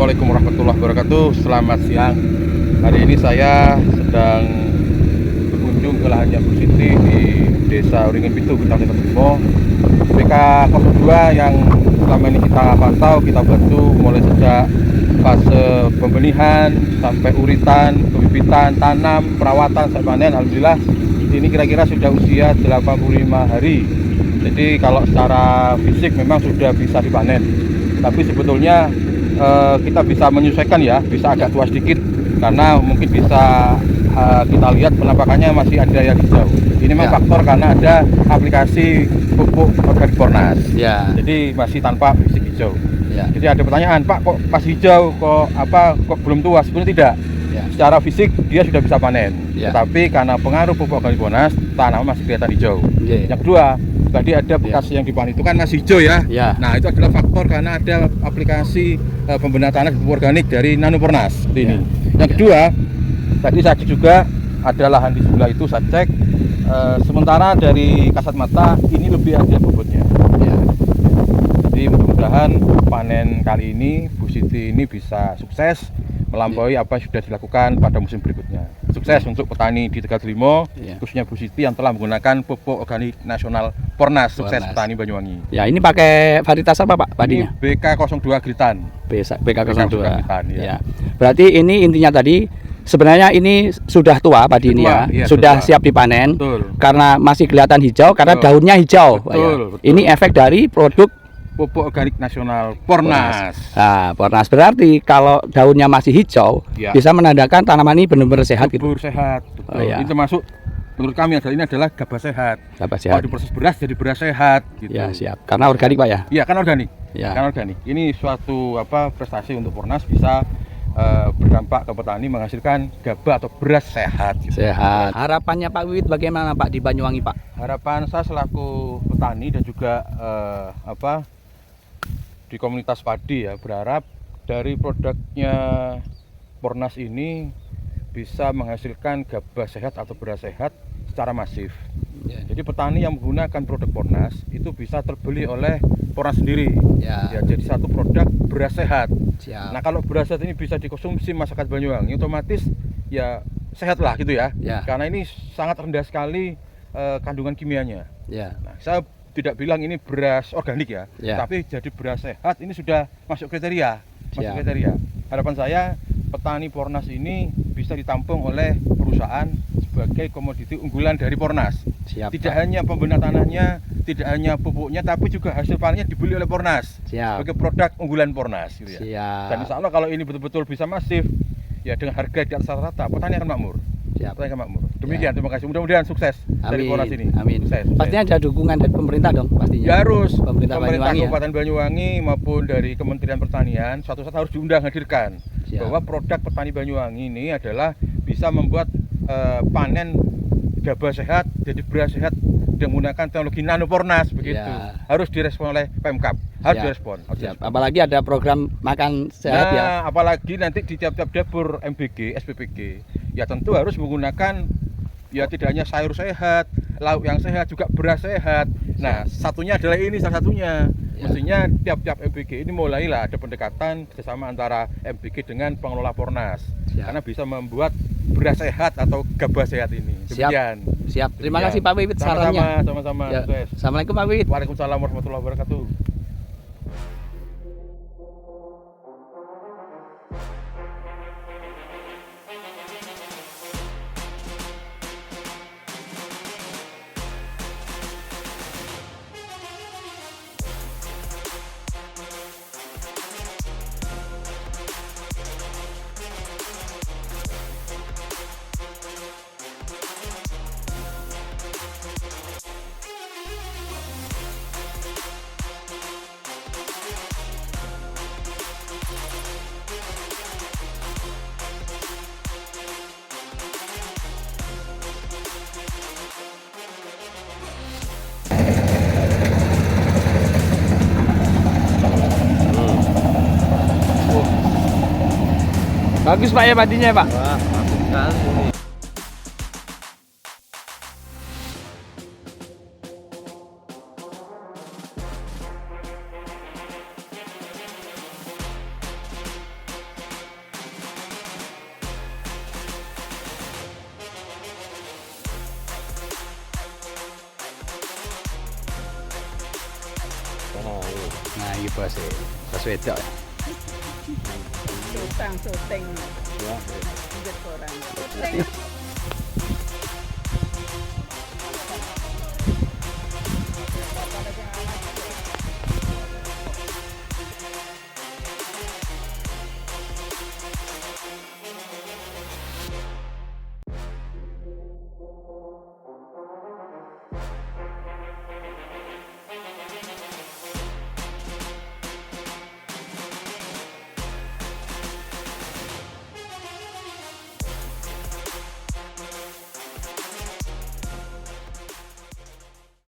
Assalamualaikum warahmatullahi wabarakatuh. Selamat siang. Hari ini saya sedang berkunjung ke lahannya Bu Siti di Desa Uringin Pitu, Kecamatan Limo. BK02 yang selama ini kita pantau, kita bantu mulai sejak fase pembenihan sampai uritan, pembibitan, tanam, perawatan sampai panen. Alhamdulillah ini kira-kira sudah usia 85 hari. Jadi kalau secara fisik memang sudah bisa dipanen. Tapi sebetulnya kita bisa menyesuaikan ya, bisa agak tua sedikit karena mungkin bisa kita lihat penampakannya masih ada yang hijau. Ini memang faktor karena ada aplikasi pupuk organik Pornas. Jadi masih tanpa fisik hijau. Jadi ada pertanyaan, Pak, kok masih hijau, kok belum tua? Sebenarnya tidak. Secara fisik dia sudah bisa panen. Tetapi karena pengaruh pupuk organik Pornas, tanaman masih kelihatan hijau. Yang kedua, tadi ada bekas yang dipanen itu kan masih hijau ya. Nah, itu adalah faktor karena ada aplikasi pembenahan tanah pupuk organik dari Nano Pornas ini. Yang kedua, tadi saya cek juga ada lahan di sebelah itu, saya cek sementara dari kasat mata ini lebih ada bobotnya. Jadi mudah-mudahan panen kali ini Bu Siti ini bisa sukses melampaui apa yang sudah dilakukan pada musim berikutnya. Sukses untuk petani di Tegal Limo, khususnya Bu Siti yang telah menggunakan pupuk organik nasional Pornas. Sukses petani Banyuwangi. Ya, ini pakai varietas apa Pak padinya? Ini BK02 Gritan. BK02. Gritan, ya. Berarti ini intinya tadi sebenarnya ini sudah tua padi ini ya, sudah siap dipanen. Karena masih kelihatan hijau karena daunnya hijau. Betul. Ini efek dari produk pupuk organik nasional Pornas. Nah, Pornas berarti kalau daunnya masih hijau bisa menandakan tanaman ini benar-benar sehat gitu. Sehat. Ini termasuk menurut kami adalah gabah sehat. Kalau diproses beras jadi beras sehat gitu. Ya, siap. Karena organik Pak ya? Iya, kan organik. Kan organik. Ini suatu prestasi untuk Pornas bisa berdampak ke petani menghasilkan gabah atau beras sehat gitu. Sehat. Harapannya Pak Wiwit bagaimana Pak di Banyuwangi Pak? Harapan saya selaku petani dan juga di komunitas padi ya, berharap dari produknya Pornas ini bisa menghasilkan gabah sehat atau beras sehat secara masif. Jadi petani yang menggunakan produk Pornas itu bisa terbeli oleh Pornas sendiri. Jadi satu produk beras sehat. Nah, kalau beras sehat ini bisa dikonsumsi masyarakat Banyuwangi, otomatis ya sehat lah gitu ya. Karena ini sangat rendah sekali kandungan kimianya. Nah, saya tidak bilang ini beras organik ya, tapi jadi beras sehat ini sudah masuk kriteria. Harapan saya petani Pornas ini bisa ditampung oleh perusahaan sebagai komoditi unggulan dari Pornas. Tidak hanya pembenahan tanahnya, tidak hanya pupuknya, tapi juga hasil panennya dibeli oleh Pornas sebagai produk unggulan Pornas gitu ya. Dan insya Allah kalau ini betul-betul bisa masif ya dengan harga di atas rata-rata, petani akan makmur. Demikian, terima kasih. Mudah-mudahan sukses dari Pornas ini. Amin. Pastinya ada dukungan dari pemerintah dong pastinya. Ya harus. Pemerintah Kabupaten Banyuwangi maupun dari Kementerian Pertanian suatu saat harus diundang hadirkan bahwa produk petani Banyuwangi ini adalah bisa membuat panen gabah sehat jadi beras sehat dengan menggunakan teknologi Nano Pornas begitu. Harus direspon oleh Pemkab. Harus direspon. Apalagi ada program makan sehat ya. Apalagi nanti di tiap-tiap dapur MBG, SPPG ya tentu harus menggunakan ya tidak hanya sayur sehat, lauk yang sehat, juga beras sehat. Nah, satunya adalah ini salah satunya. Mestinya tiap-tiap MBG ini mulailah ada pendekatan kerjasama antara MBG dengan pengelola Pornas. Karena bisa membuat beras sehat atau gabah sehat ini. Demikian. Siap. Terima kasih Pak Wiwit sarannya. Sama-sama. Assalamualaikum Pak Wiwit. Waalaikumsalam warahmatullahi wabarakatuh. Bagus Pak ya padinya Pak. Wah, bagus sekali ini. Nah, iki bos e. Bos wedok. Syuting. Ya. Syuting.